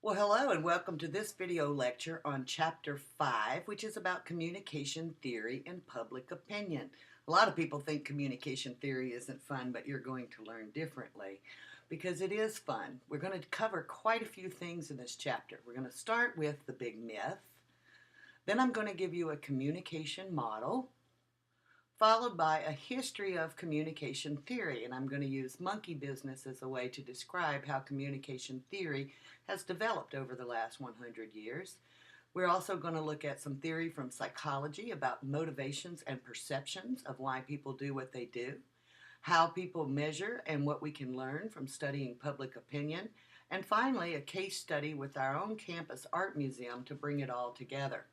Well, hello and welcome to this video lecture on Chapter 5, which is about communication theory and public opinion. A lot of people think communication theory isn't fun, but you're going to learn differently because it is fun. We're going to cover quite a few things in this chapter. We're going to start with the big myth. Then I'm going to give you a communication model, followed by a history of communication theory. And I'm going to use monkey business as a way to describe how communication theory has developed over the last 100 years. We're also going to look at some theory from psychology about motivations and perceptions of why people do what they do, how people measure and what we can learn from studying public opinion, and finally a case study with our own campus art museum to bring it all together.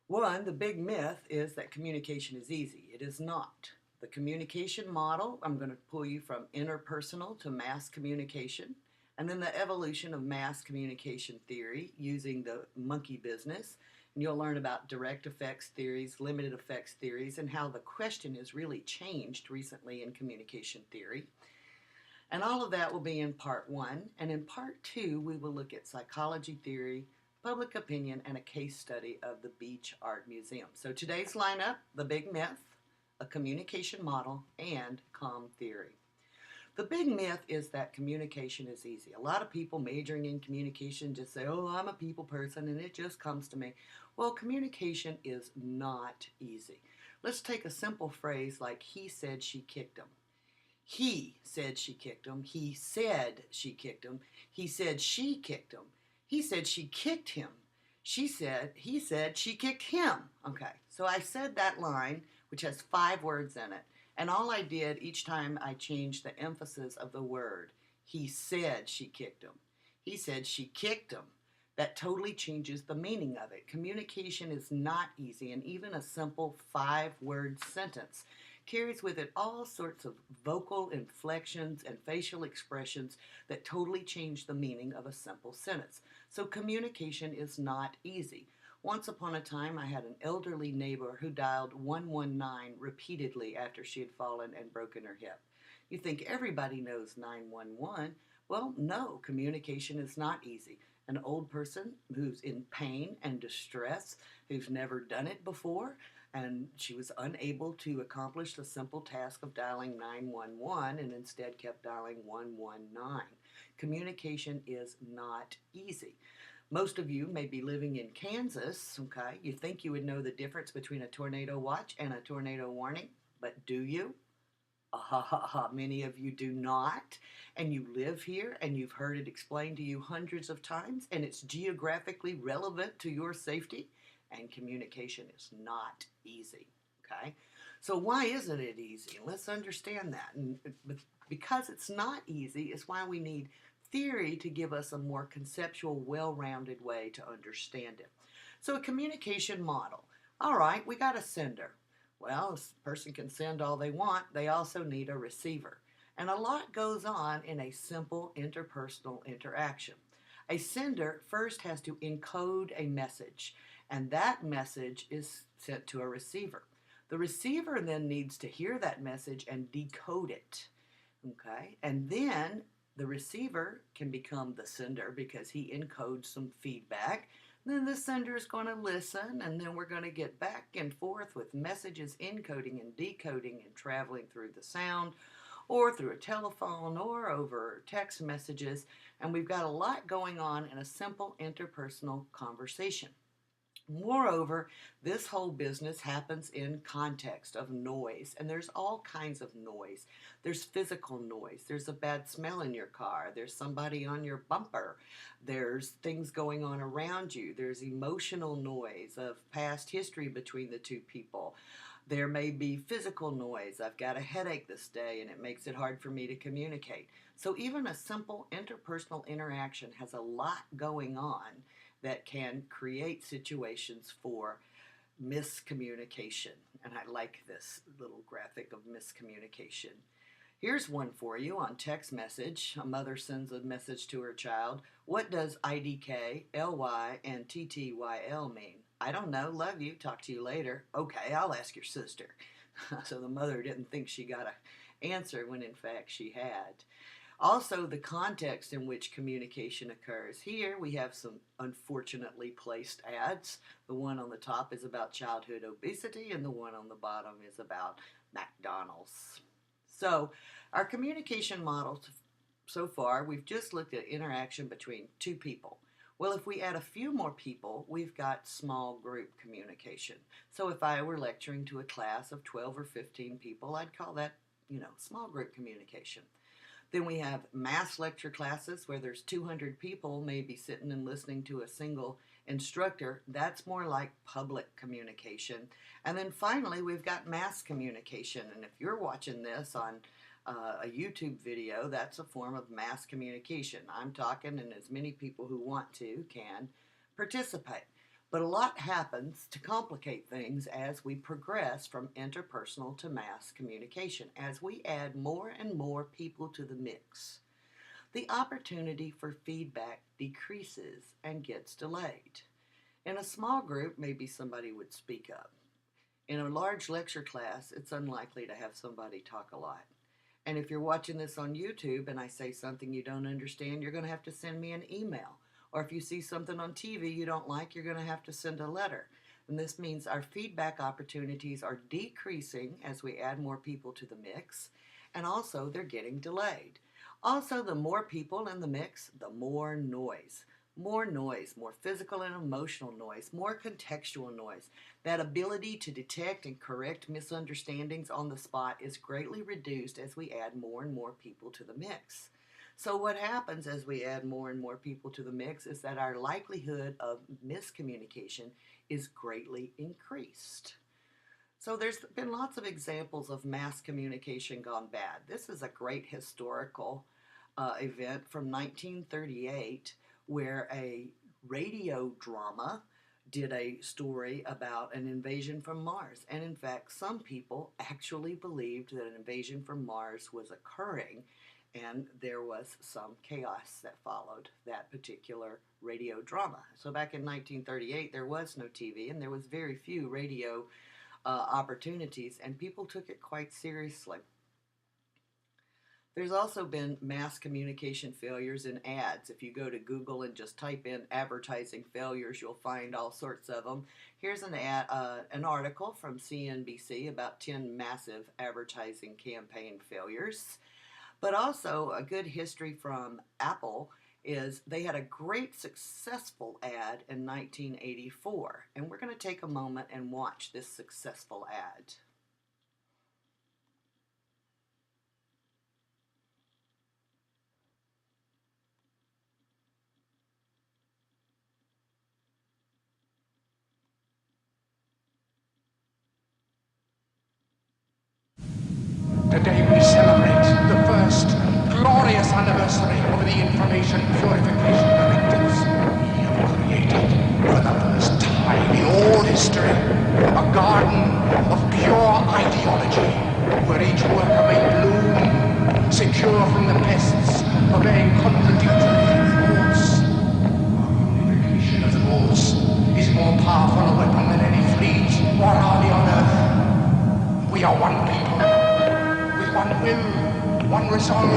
One, the big myth is that communication is easy. It is not. The communication model, I'm going to pull you from interpersonal to mass communication, and then the evolution of mass communication theory using the monkey business. And you'll learn about direct effects theories, limited effects theories, and how the question has really changed recently in communication theory. And all of that will be in part 1. And in part 2, we will look at psychology theory, public opinion, and a case study of the Beach Art Museum. So today's lineup: the big myth, a communication model, and calm theory. The big myth is that communication is easy. A lot of people majoring in communication just say, oh, I'm a people person and it just comes to me. Well, communication is not easy. Let's take a simple phrase like he said she kicked him. He said she kicked him. He said she kicked him. He said she kicked him. He said she kicked him. He said she kicked him. Okay, so I said that line, which has 5 words in it. And all I did each time I changed the emphasis of the word. He said she kicked him. He said she kicked him. That totally changes the meaning of it. Communication is not easy, and even a simple 5-word sentence carries with it all sorts of vocal inflections and facial expressions that totally change the meaning of a simple sentence. So communication is not easy. Once upon a time, I had an elderly neighbor who dialed 119 repeatedly after she had fallen and broken her hip. You think everybody knows 911. Well, no, communication is not easy. An old person who's in pain and distress, who's never done it before, and she was unable to accomplish the simple task of dialing 911 and instead kept dialing 119. Communication is not easy. Most of you may be living in Kansas, okay? You think you would know the difference between a tornado watch and a tornado warning, but do you? Many of you do not, and you live here and you've heard it explained to you hundreds of times, and it's geographically relevant to your safety, and communication is not easy, okay? So why isn't it easy? Let's understand that. And because it's not easy is why we need theory to give us a more conceptual, well-rounded way to understand it. So a communication model. All right, we got a sender. Well, this person can send all they want. They also need a receiver. And a lot goes on in a simple interpersonal interaction. A sender first has to encode a message, and that message is sent to a receiver. The receiver then needs to hear that message and decode it, okay? And then the receiver can become the sender because he encodes some feedback. Then the sender is going to listen, and then we're going to get back and forth with messages encoding and decoding and traveling through the sound or through a telephone or over text messages. And we've got a lot going on in a simple interpersonal conversation. Moreover, this whole business happens in context of noise, and there's all kinds of noise. There's physical noise. There's a bad smell in your car. There's somebody on your bumper. There's things going on around you. There's emotional noise of past history between the two people. There may be physical noise. I've got a headache this day, and it makes it hard for me to communicate. So even a simple interpersonal interaction has a lot going on that can create situations for miscommunication. And I like this little graphic of miscommunication. Here's one for you on text message. A mother sends a message to her child. What does IDK, LY, and TTYL mean? I don't know. Love you. Talk to you later. Okay, I'll ask your sister. So the mother didn't think she got an answer when in fact she had. Also, the context in which communication occurs. Here we have some unfortunately placed ads. The one on the top is about childhood obesity, and the one on the bottom is about McDonald's. So, our communication models so far, we've just looked at interaction between two people. Well, if we add a few more people, we've got small group communication. So if I were lecturing to a class of 12 or 15 people, I'd call that, small group communication. Then we have mass lecture classes where there's 200 people maybe sitting and listening to a single instructor. That's more like public communication. And then finally, we've got mass communication. And if you're watching this on a YouTube video, that's a form of mass communication. I'm talking, and as many people who want to can participate. But a lot happens to complicate things as we progress from interpersonal to mass communication, as we add more and more people to the mix. The opportunity for feedback decreases and gets delayed. In a small group, maybe somebody would speak up. In a large lecture class, it's unlikely to have somebody talk a lot. And if you're watching this on YouTube and I say something you don't understand, you're going to have to send me an email. Or if you see something on TV you don't like, you're going to have to send a letter. And this means our feedback opportunities are decreasing as we add more people to the mix, and also they're getting delayed. Also, the more people in the mix, the more noise. More noise, more physical and emotional noise, more contextual noise. That ability to detect and correct misunderstandings on the spot is greatly reduced as we add more and more people to the mix. So what happens as we add more and more people to the mix is that our likelihood of miscommunication is greatly increased. So there's been lots of examples of mass communication gone bad. This is a great historical event from 1938 where a radio drama did a story about an invasion from Mars. And in fact, some people actually believed that an invasion from Mars was occurring, and there was some chaos that followed that particular radio drama. So back in 1938, there was no TV, and there was very few radio opportunities, and people took it quite seriously. There's also been mass communication failures in ads. If you go to Google and just type in advertising failures, you'll find all sorts of them. Here's an article from CNBC about 10 massive advertising campaign failures. But also a good history from Apple is they had a great successful ad in 1984. And we're going to take a moment and watch this successful ad. Today we celebrate the first glorious anniversary of the information purification directives we have created for the first time in all history. A garden of pure ideology where each worker may bloom, secure from the pests, obeying contradictory reports. Our unification of the laws is more powerful a weapon than any fleet or army on earth. We are one people. One will, one resolve,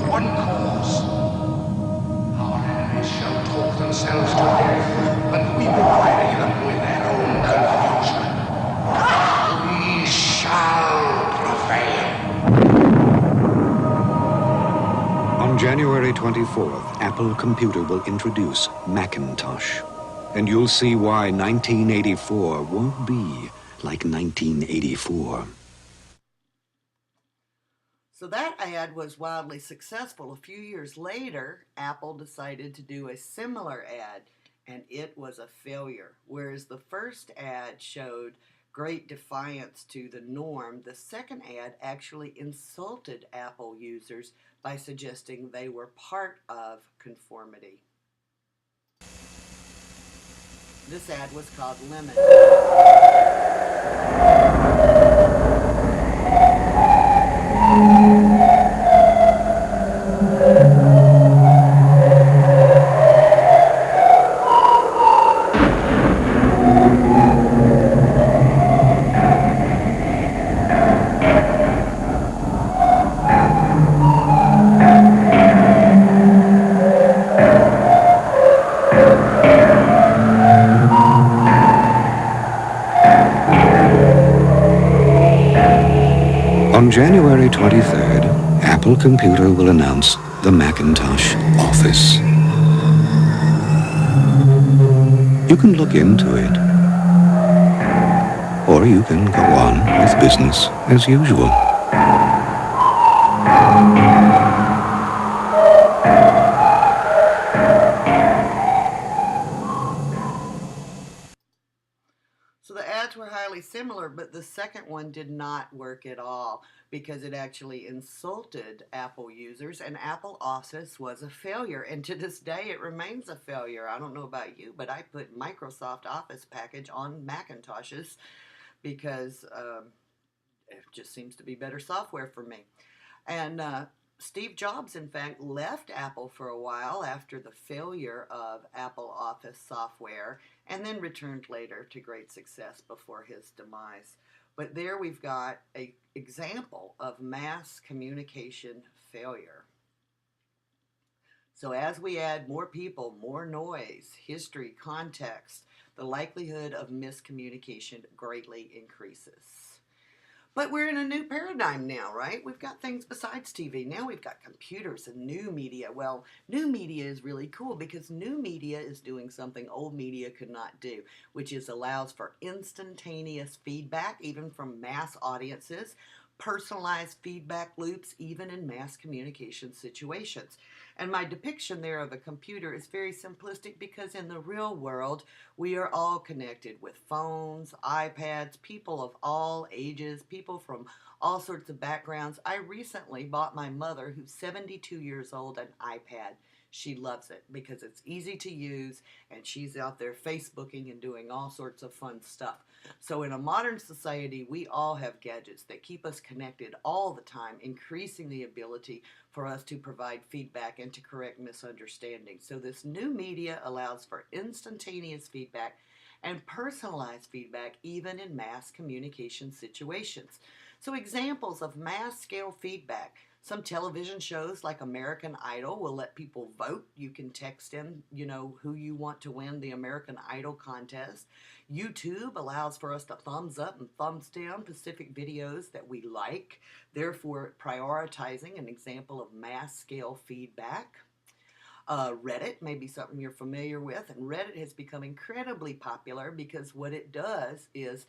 one cause. Our enemies shall talk themselves to death, and we will bury them with their own confusion. We shall prevail. On January 24th, Apple Computer will introduce Macintosh. And you'll see why 1984 won't be like 1984. So that ad was wildly successful. A few years later, Apple decided to do a similar ad, and it was a failure. Whereas the first ad showed great defiance to the norm, the second ad actually insulted Apple users by suggesting they were part of conformity. This ad was called Lemon. On January 23rd, Apple Computer will announce the Macintosh Office. You can look into it, or you can go on with business as usual. So the ads were highly similar, but the second one did not work at all because it actually insulted Apple users, and Apple Office was a failure. And to this day, it remains a failure. I don't know about you, but I put Microsoft Office package on Macintoshes because it just seems to be better software for me. And Steve Jobs, in fact, left Apple for a while after the failure of Apple Office software and then returned later to great success before his demise. But there we've got an example of mass communication failure. So as we add more people, more noise, history, context, the likelihood of miscommunication greatly increases. But we're in a new paradigm now, right? We've got things besides TV. Now we've got computers and new media. Well, new media is really cool because new media is doing something old media could not do, which is allows for instantaneous feedback, even from mass audiences, personalized feedback loops, even in mass communication situations. And my depiction there of a computer is very simplistic because in the real world, we are all connected with phones, iPads, people of all ages, people from all sorts of backgrounds. I recently bought my mother, who's 72 years old, an iPad. She loves it because it's easy to use and she's out there Facebooking and doing all sorts of fun stuff. So in a modern society, we all have gadgets that keep us connected all the time, increasing the ability for us to provide feedback and to correct misunderstandings. So this new media allows for instantaneous feedback and personalized feedback even in mass communication situations. So examples of mass scale feedback. Some television shows like American Idol will let people vote. You can text in, who you want to win the American Idol contest. YouTube allows for us to thumbs up and thumbs down specific videos that we like, therefore prioritizing an example of mass scale feedback. Reddit may be something you're familiar with, and Reddit has become incredibly popular because what it does is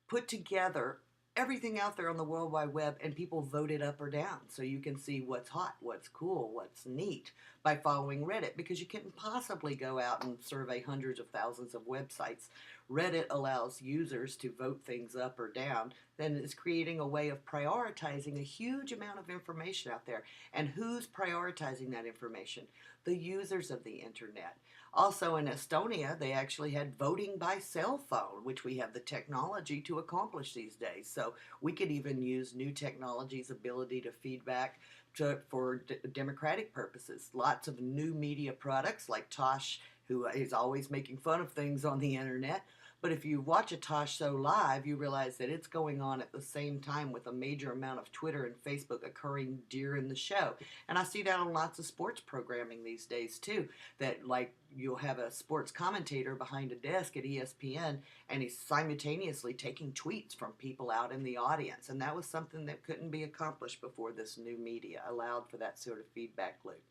put together everything out there on the World Wide Web and people vote it up or down. So you can see what's hot, what's cool, what's neat by following Reddit, because you couldn't possibly go out and survey hundreds of thousands of websites. Reddit allows users to vote things up or down. Then it's creating a way of prioritizing a huge amount of information out there. And who's prioritizing that information? The users of the internet. Also in Estonia, they actually had voting by cell phone, which we have the technology to accomplish these days. So we could even use new technology's ability to feedback for democratic purposes. Lots of new media products like Tosh, who is always making fun of things on the internet. But if you watch a Tosh show live, you realize that it's going on at the same time with a major amount of Twitter and Facebook occurring during the show. And I see that on lots of sports programming these days too, that like you'll have a sports commentator behind a desk at ESPN and he's simultaneously taking tweets from people out in the audience. And that was something that couldn't be accomplished before this new media allowed for that sort of feedback loop.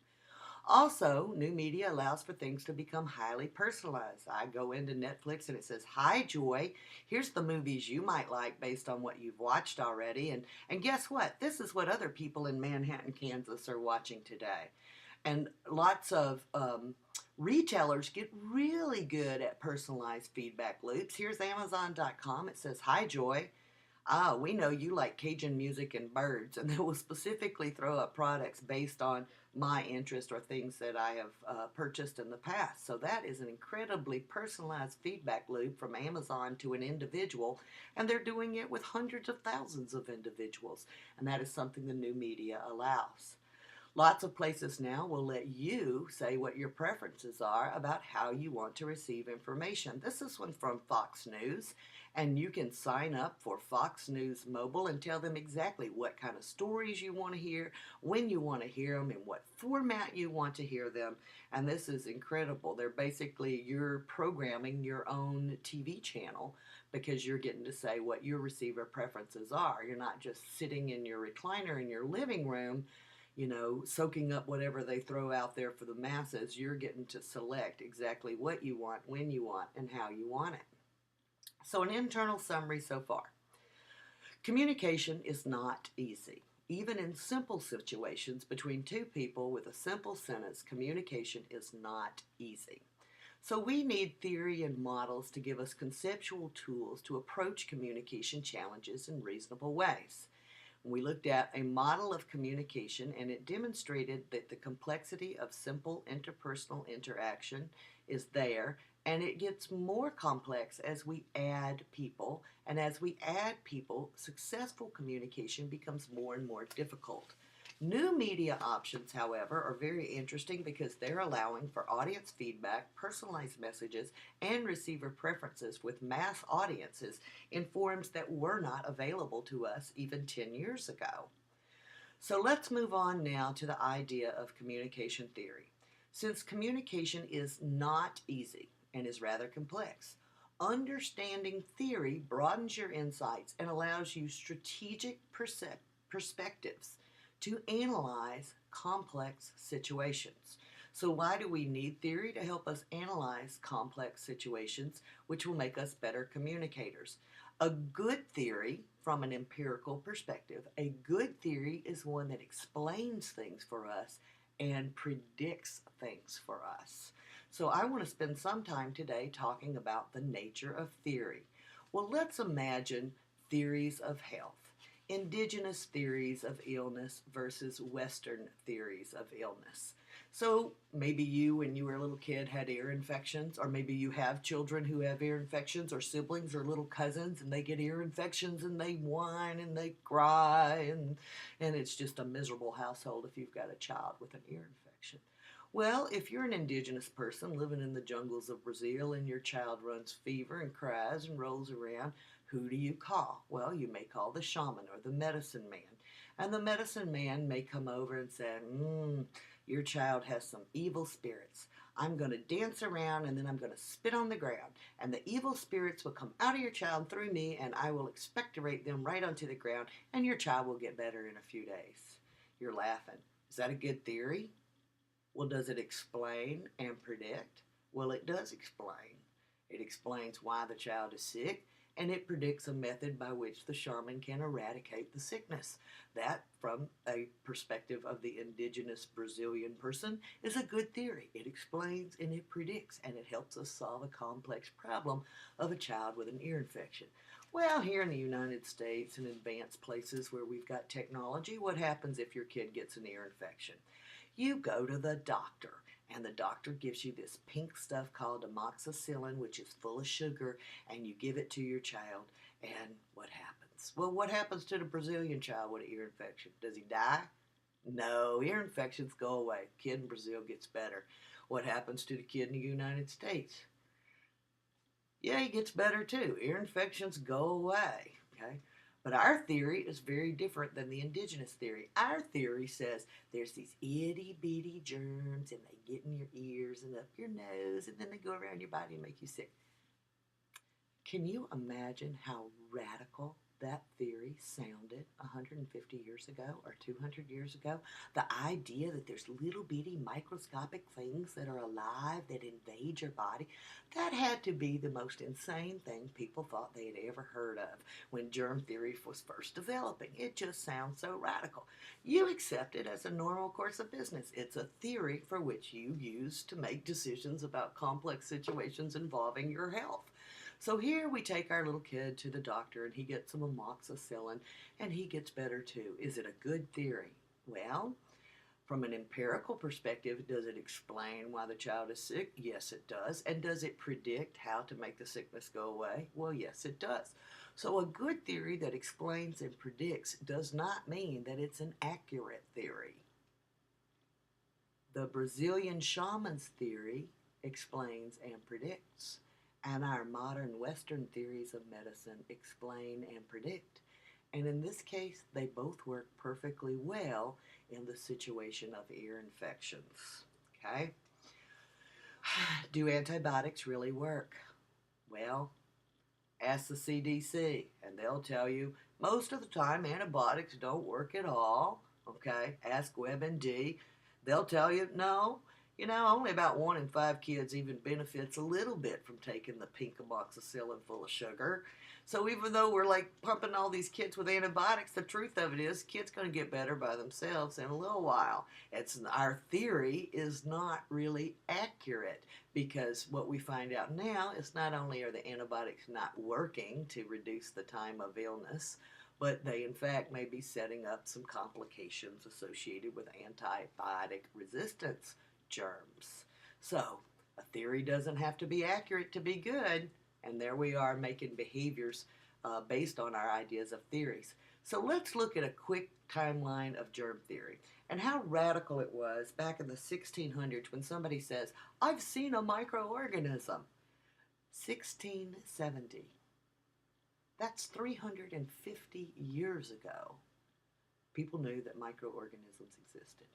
Also, new media allows for things to become highly personalized. I go into Netflix and it says, "Hi, Joy, here's the movies you might like based on what you've watched already. And guess what? This is what other people in Manhattan, Kansas are watching today." And lots of retailers get really good at personalized feedback loops. Here's Amazon.com. It says, "Hi, Joy. We know you like Cajun music and birds," and they will specifically throw up products based on my interest or things that I have purchased in the past. So that is an incredibly personalized feedback loop from Amazon to an individual, and they're doing it with hundreds of thousands of individuals, and that is something the new media allows. Lots of places now will let you say what your preferences are about how you want to receive information. This is one from Fox News, and you can sign up for Fox News Mobile and tell them exactly what kind of stories you want to hear, when you want to hear them, in what format you want to hear them. And this is incredible. They're basically, you're programming your own TV channel because you're getting to say what your receiver preferences are. You're not just sitting in your recliner in your living room, soaking up whatever they throw out there for the masses. You're getting to select exactly what you want, when you want, and how you want it. So, an internal summary so far. Communication is not easy. Even in simple situations between two people with a simple sentence, communication is not easy. So we need theory and models to give us conceptual tools to approach communication challenges in reasonable ways. We looked at a model of communication, and it demonstrated that the complexity of simple interpersonal interaction is there, and it gets more complex as we add people. And as we add people, successful communication becomes more and more difficult. New media options, however, are very interesting because they're allowing for audience feedback, personalized messages, and receiver preferences with mass audiences in forms that were not available to us even 10 years ago. So let's move on now to the idea of communication theory. Since communication is not easy and is rather complex, understanding theory broadens your insights and allows you strategic perspectives to analyze complex situations. So why do we need theory? To help us analyze complex situations, which will make us better communicators. A good theory, from an empirical perspective, a good theory is one that explains things for us and predicts things for us. So I want to spend some time today talking about the nature of theory. Well, let's imagine theories of health. Indigenous theories of illness versus Western theories of illness. So maybe you, when you were a little kid, had ear infections, or maybe you have children who have ear infections, or siblings or little cousins, and they get ear infections and they whine and they cry, and it's just a miserable household if you've got a child with an ear infection. Well, if you're an indigenous person living in the jungles of Brazil and your child runs fever and cries and rolls around, who do you call? Well, you may call the shaman or the medicine man. And the medicine man may come over and say, your child has some evil spirits. I'm going to dance around and then I'm going to spit on the ground. And the evil spirits will come out of your child through me, and I will expectorate them right onto the ground, and your child will get better in a few days. You're laughing. Is that a good theory? Well, does it explain and predict? Well, it does explain. It explains why the child is sick, and it predicts a method by which the shaman can eradicate the sickness. That, from a perspective of the indigenous Brazilian person, is a good theory. It explains and it predicts, and it helps us solve a complex problem of a child with an ear infection. Well, here in the United States and advanced places where we've got technology, what happens if your kid gets an ear infection? You go to the doctor, and the doctor gives you this pink stuff called amoxicillin, which is full of sugar, and you give it to your child, and what happens? Well, what happens to the Brazilian child with an ear infection? Does he die? No, ear infections go away. Kid in Brazil gets better. What happens to the kid in the United States? Yeah, he gets better too. Ear infections go away, okay? But our theory is very different than the indigenous theory. Our theory says there's these itty bitty germs, and they get in your ears and up your nose, and then they go around your body and make you sick. Can you imagine how radical that theory sounded 150 years ago or 200 years ago? The idea that there's little bitty microscopic things that are alive that invade your body, that had to be the most insane thing people thought they had ever heard of when germ theory was first developing. It just sounds so radical. You accept it as a normal course of business. It's a theory for which you use to make decisions about complex situations involving your health. So here we take our little kid to the doctor, and he gets some amoxicillin, and he gets better too. Is it a good theory? Well, from an empirical perspective, does it explain why the child is sick? Yes, it does. And does it predict how to make the sickness go away? Well, yes, it does. So a good theory that explains and predicts does not mean that it's an accurate theory. The Brazilian shaman's theory explains and predicts, and our modern Western theories of medicine explain and predict. And in this case, they both work perfectly well in the situation of ear infections. Okay? Do antibiotics really work? Well, ask the CDC, and they'll tell you most of the time antibiotics don't work at all. Okay? Ask WebMD. They'll tell you, no, only about 1 in 5 kids even benefits a little bit from taking the pink amoxicillin full of sugar. So even though we're like pumping all these kids with antibiotics, the truth of it is kids going to get better by themselves in a little while. Our theory is not really accurate, because what we find out now is not only are the antibiotics not working to reduce the time of illness, but they in fact may be setting up some complications associated with antibiotic resistance germs. So a theory doesn't have to be accurate to be good, and there we are making behaviors based on our ideas of theories. So let's look at a quick timeline of germ theory and how radical it was back in the 1600s when somebody says, I've seen a microorganism. 1670. That's 350 years ago. People knew that microorganisms existed.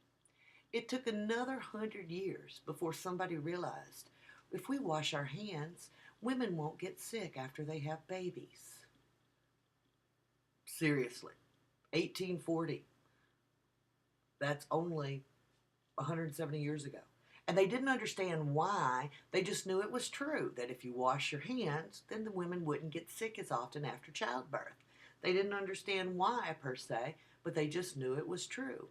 It took another 100 years before somebody realized if we wash our hands, women won't get sick after they have babies. Seriously, 1840. That's only 170 years ago. And they didn't understand why. They just knew it was true, that if you wash your hands, then the women wouldn't get sick as often after childbirth. They didn't understand why, per se, but they just knew it was true.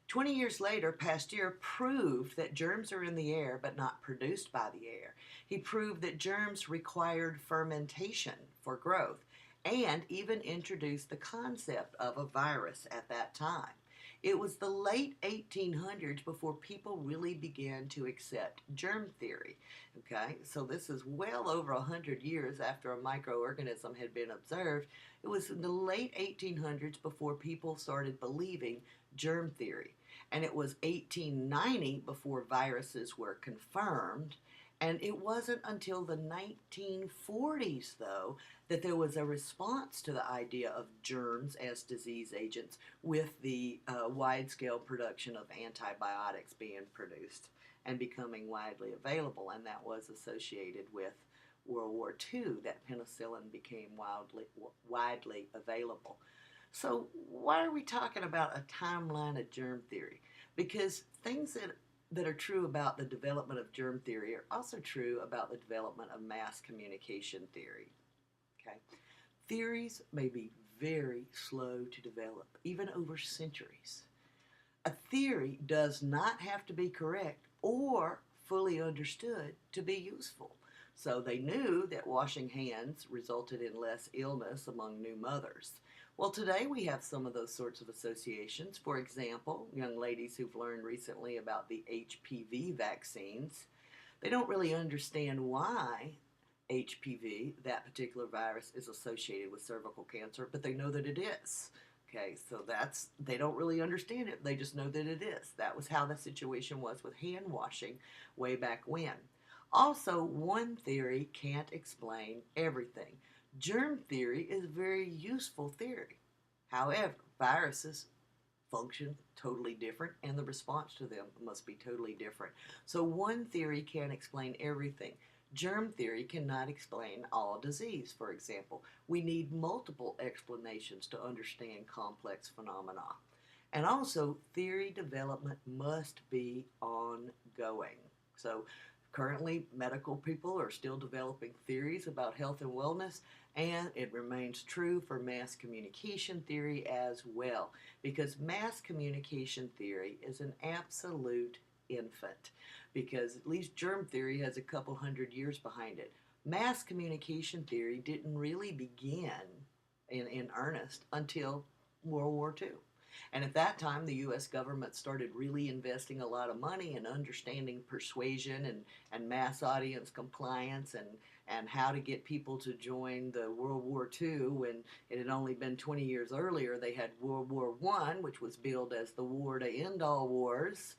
20 years later, Pasteur proved that germs are in the air but not produced by the air. He proved that germs required fermentation for growth, and even introduced the concept of a virus at that time. It was the late 1800s before people really began to accept germ theory. Okay, so this is well over 100 years after a microorganism had been observed. It was in the late 1800s before people started believing germ theory. And it was 1890 before viruses were confirmed. And it wasn't until the 1940s, though, that there was a response to the idea of germs as disease agents, with the wide-scale production of antibiotics being produced and becoming widely available. And that was associated with World War II, that penicillin became widely available. So why are we talking about a timeline of germ theory? Because things that are true about the development of germ theory are also true about the development of mass communication theory. Okay? Theories may be very slow to develop, even over centuries. A theory does not have to be correct or fully understood to be useful. So they knew that washing hands resulted in less illness among new mothers. Well, today we have some of those sorts of associations. For example, young ladies who've learned recently about the HPV vaccines, they don't really understand why HPV, that particular virus, is associated with cervical cancer, but they know that it is. Okay, so they don't really understand it. They just know that it is. That was how the situation was with hand washing way back when. Also, one theory can't explain everything. Germ theory is a very useful theory. However, viruses function totally different, and the response to them must be totally different. So one theory can't explain everything. Germ theory cannot explain all disease, for example. We need multiple explanations to understand complex phenomena. And also, theory development must be ongoing. So currently, medical people are still developing theories about health and wellness, and it remains true for mass communication theory as well, because mass communication theory is an absolute infant, because at least germ theory has a couple hundred years behind it. Mass communication theory didn't really begin in earnest until World War II. And at that time, the U.S. government started really investing a lot of money in understanding persuasion and mass audience compliance and how to get people to join the World War II when it had only been 20 years earlier. They had World War I, which was billed as the war to end all wars.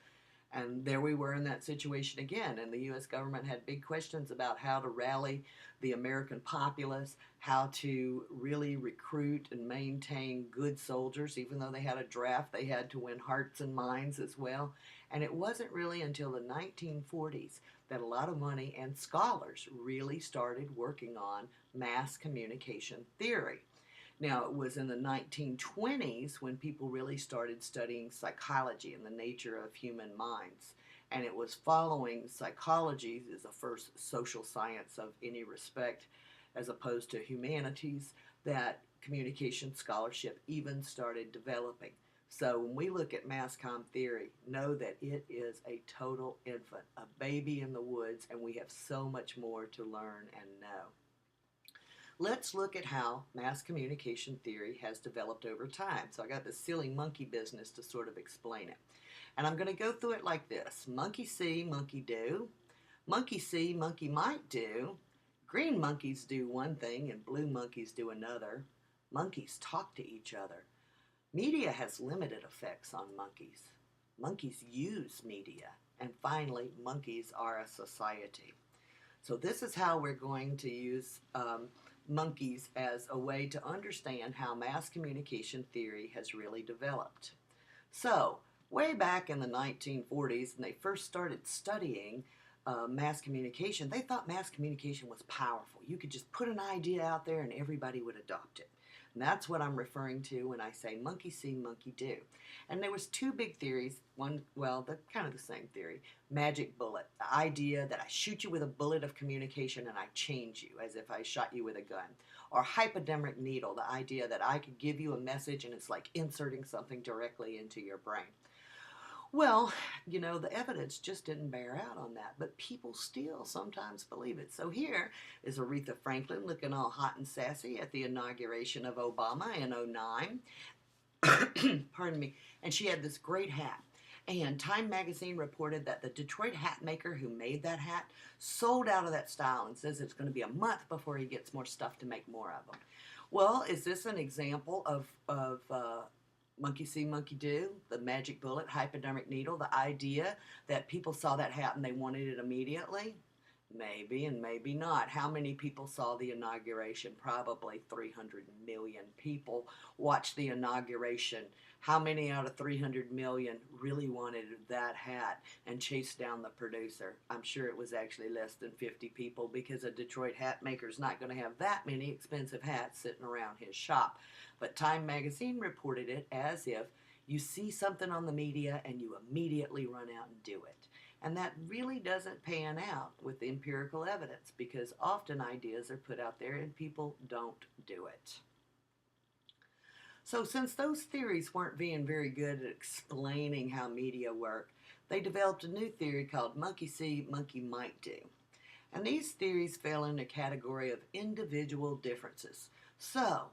And there we were in that situation again. And the U.S. government had big questions about how to rally the American populace, how to really recruit and maintain good soldiers. Even though they had a draft, they had to win hearts and minds as well. And it wasn't really until the 1940s that a lot of money and scholars really started working on mass communication theory. Now, it was in the 1920s when people really started studying psychology and the nature of human minds. And it was following psychology as the first social science of any respect, as opposed to humanities, that communication scholarship even started developing. So when we look at mass comm theory, know that it is a total infant, a baby in the woods, and we have so much more to learn and know. Let's look at how mass communication theory has developed over time. So I got this silly monkey business to sort of explain it. And I'm going to go through it like this. Monkey see, monkey do. Monkey see, monkey might do. Green monkeys do one thing and blue monkeys do another. Monkeys talk to each other. Media has limited effects on monkeys. Monkeys use media. And finally, monkeys are a society. So this is how we're going to use monkeys as a way to understand how mass communication theory has really developed. So, way back in the 1940s, when they first started studying mass communication, they thought mass communication was powerful. You could just put an idea out there and everybody would adopt it. And that's what I'm referring to when I say monkey see, monkey do. And there was two big theories. One, well, the kind of the same theory. Magic bullet, the idea that I shoot you with a bullet of communication and I change you as if I shot you with a gun. Or hypodermic needle, the idea that I could give you a message and it's like inserting something directly into your brain. Well, you know, the evidence just didn't bear out on that, but people still sometimes believe it. So here is Aretha Franklin looking all hot and sassy at the inauguration of Obama in '09. Pardon me. And she had this great hat. And Time magazine reported that the Detroit hat maker who made that hat sold out of that style and says it's going to be a month before he gets more stuff to make more of them. Well, is this an example of monkey see, monkey do, the magic bullet, hypodermic needle, the idea that people saw that hat and they wanted it immediately? Maybe and maybe not. How many people saw the inauguration? Probably 300 million people watched the inauguration. How many out of 300 million really wanted that hat and chased down the producer? I'm sure it was actually less than 50 people because a Detroit hat maker's not going to have that many expensive hats sitting around his shop. But Time magazine reported it as if you see something on the media and you immediately run out and do it. And that really doesn't pan out with the empirical evidence because often ideas are put out there and people don't do it. So since those theories weren't being very good at explaining how media work, they developed a new theory called monkey see, monkey might do. And these theories fell in a category of individual differences. So,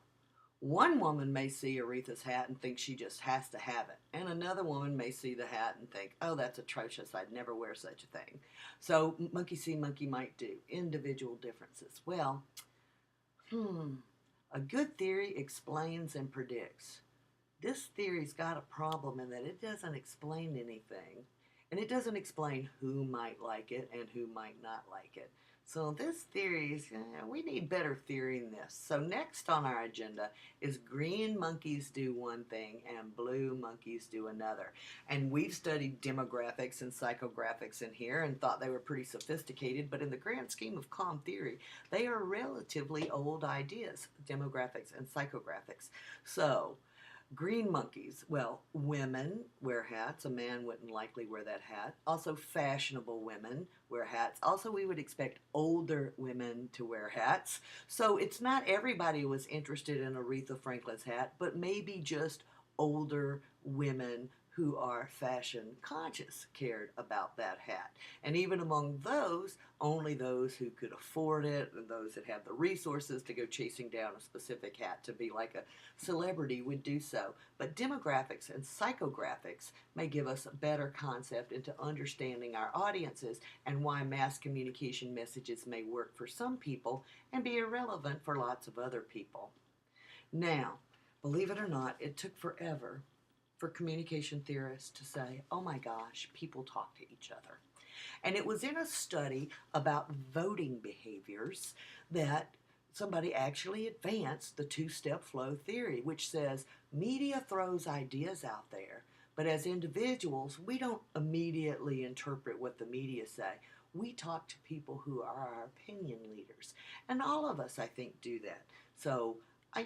one woman may see Aretha's hat and think she just has to have it. And another woman may see the hat and think, oh, that's atrocious. I'd never wear such a thing. So monkey see, monkey might do. Individual differences. Well, a good theory explains and predicts. This theory's got a problem in that it doesn't explain anything. And it doesn't explain who might like it and who might not like it. So this theory is, we need better theory than this. So next on our agenda is green monkeys do one thing and blue monkeys do another. And we've studied demographics and psychographics in here and thought they were pretty sophisticated, but in the grand scheme of comm theory, they are relatively old ideas, demographics and psychographics. So, green monkeys, well, women wear hats. A man wouldn't likely wear that hat. Also, fashionable women wear hats. Also, we would expect older women to wear hats. So it's not everybody was interested in Aretha Franklin's hat, but maybe just older women who are fashion conscious cared about that hat. And even among those, only those who could afford it and those that have the resources to go chasing down a specific hat to be like a celebrity would do so. But demographics and psychographics may give us a better concept into understanding our audiences and why mass communication messages may work for some people and be irrelevant for lots of other people. Now, believe it or not, it took forever for communication theorists to say, oh my gosh, people talk to each other. And it was in a study about voting behaviors that somebody actually advanced the two-step flow theory, which says media throws ideas out there, but as individuals, we don't immediately interpret what the media say. We talk to people who are our opinion leaders. And all of us, I think, do that. So, I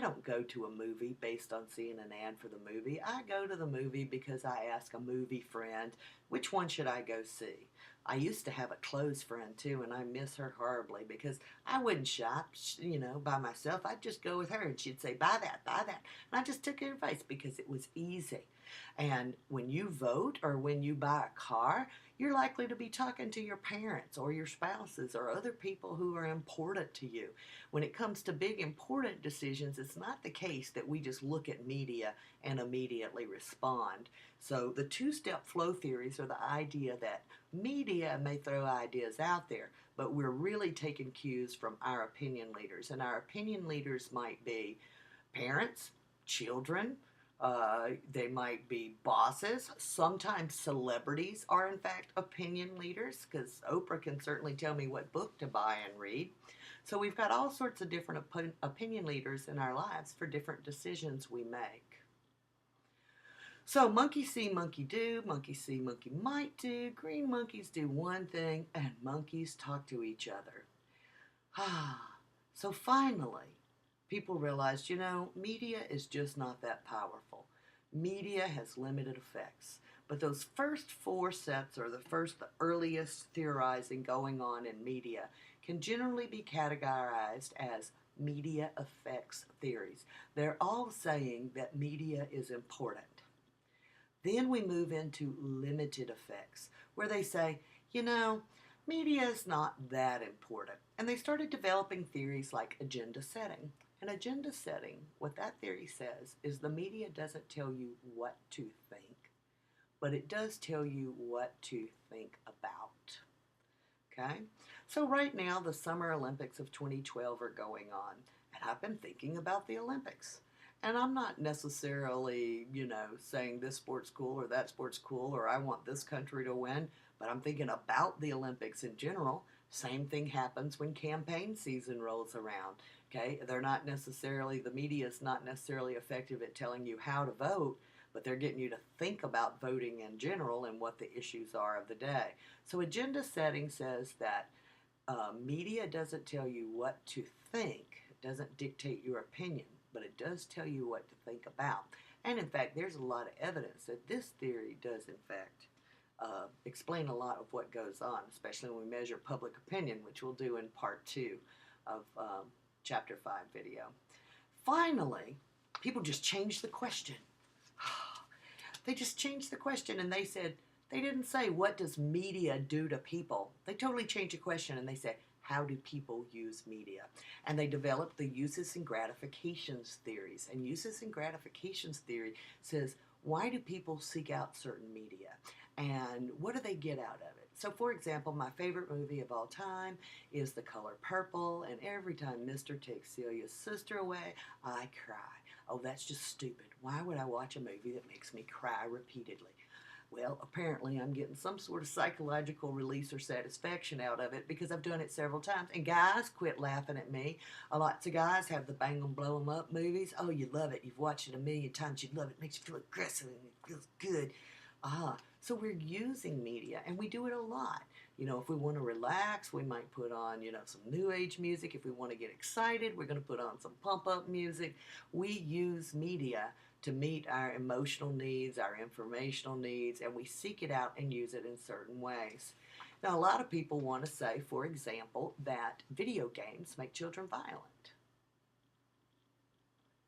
don't go to a movie based on seeing an ad for the movie. I go to the movie because I ask a movie friend, which one should I go see? I used to have a clothes friend too, and I miss her horribly because I wouldn't shop, by myself. I'd just go with her and she'd say, buy that, buy that. And I just took her advice because it was easy. And when you vote or when you buy a car, you're likely to be talking to your parents or your spouses or other people who are important to you. When it comes to big important decisions, it's not the case that we just look at media and immediately respond. So the two-step flow theories are the idea that media may throw ideas out there, but we're really taking cues from our opinion leaders. And our opinion leaders might be parents, children, they might be bosses. Sometimes celebrities are, in fact, opinion leaders, because Oprah can certainly tell me what book to buy and read. So we've got all sorts of different opinion leaders in our lives for different decisions we make. So monkey see, monkey do, monkey see, monkey might do, green monkeys do one thing, and monkeys talk to each other. So finally, people realized, media is just not that powerful. Media has limited effects. But those first four sets, or the earliest theorizing going on in media, can generally be categorized as media effects theories. They're all saying that media is important. Then we move into limited effects, where they say, media is not that important. And they started developing theories like agenda setting. And agenda setting, what that theory says, is the media doesn't tell you what to think, but it does tell you what to think about. Okay? So right now, the Summer Olympics of 2012 are going on, and I've been thinking about the Olympics. And I'm not necessarily, saying this sport's cool or that sport's cool or I want this country to win, but I'm thinking about the Olympics in general. Same thing happens when campaign season rolls around. Okay, the media is not necessarily effective at telling you how to vote, but they're getting you to think about voting in general and what the issues are of the day. So agenda setting says that media doesn't tell you what to think, it doesn't dictate your opinion, but it does tell you what to think about. And in fact, there's a lot of evidence that this theory does, in fact, explain a lot of what goes on, especially when we measure public opinion, which we'll do in part 2 of chapter 5 video. Finally, people just changed the question. They just changed the question and they said, they didn't say, what does media do to people? They totally changed the question and they said, how do people use media? And they developed the uses and gratifications theories. And uses and gratifications theory says, why do people seek out certain media? And what do they get out of it? So, for example, my favorite movie of all time is The Color Purple. And every time Mr. takes Celia's sister away, I cry. Oh, that's just stupid. Why would I watch a movie that makes me cry repeatedly? Well, apparently I'm getting some sort of psychological release or satisfaction out of it because I've done it several times. And guys, quit laughing at me. Lots of guys have the bang 'em, blow 'em up movies. Oh, you love it. You've watched it a million times. You love it. It makes you feel aggressive and it feels good. So we're using media and we do it a lot. If we want to relax, we might put on, some new age music. If we want to get excited, we're going to put on some pump up music. We use media to meet our emotional needs, our informational needs, and we seek it out and use it in certain ways. Now, a lot of people want to say, for example, that video games make children violent.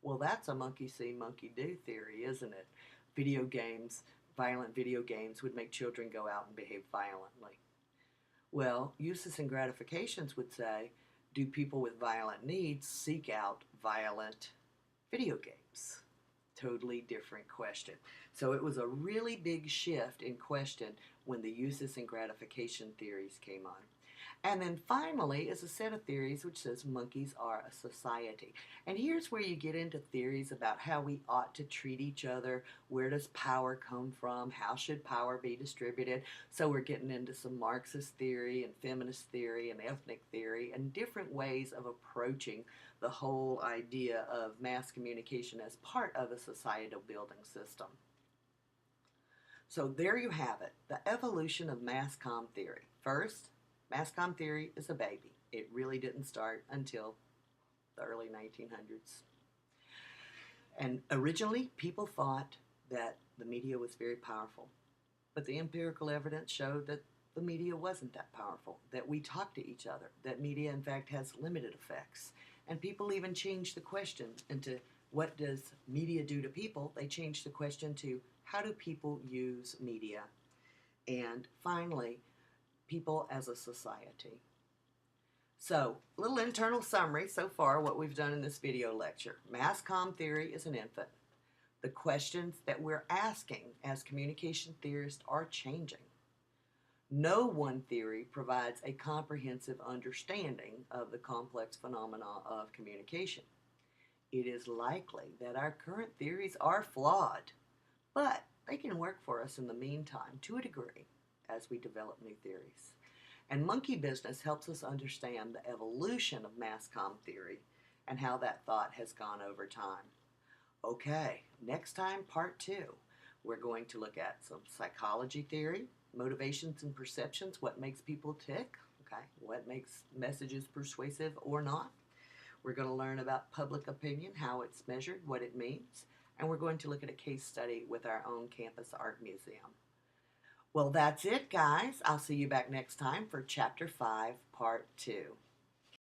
Well, that's a monkey see, monkey do theory, isn't it? video games, violent video games would make children go out and behave violently. Well, uses and gratifications would say, do people with violent needs seek out violent video games? Totally different question. So it was a really big shift in question when the uses and gratification theories came on. And then finally is a set of theories which says monkeys are a society. And here's where you get into theories about how we ought to treat each other, where does power come from, how should power be distributed. So we're getting into some Marxist theory and feminist theory and ethnic theory and different ways of approaching the whole idea of mass communication as part of a societal building system. So there you have it, the evolution of mass comm theory. First, mass comm theory is a baby. It really didn't start until the early 1900s. And originally, people thought that the media was very powerful. But the empirical evidence showed that the media wasn't that powerful, that we talk to each other, that media, in fact, has limited effects. And people even changed the question into what does media do to people? They changed the question to how do people use media? And finally, people as a society. So, a little internal summary so far what we've done in this video lecture. Mass comm theory is an infant. The questions that we're asking as communication theorists are changing. No one theory provides a comprehensive understanding of the complex phenomena of communication. It is likely that our current theories are flawed, but they can work for us in the meantime to a degree as we develop new theories. And monkey business helps us understand the evolution of mass comm theory and how that thought has gone over time. Okay, next time, part 2. We're going to look at some psychology theory, motivations and perceptions, what makes people tick, okay, what makes messages persuasive or not. We're going to learn about public opinion, how it's measured, what it means, and we're going to look at a case study with our own campus art museum. Well, that's it, guys. I'll see you back next time for Chapter 5, Part 2.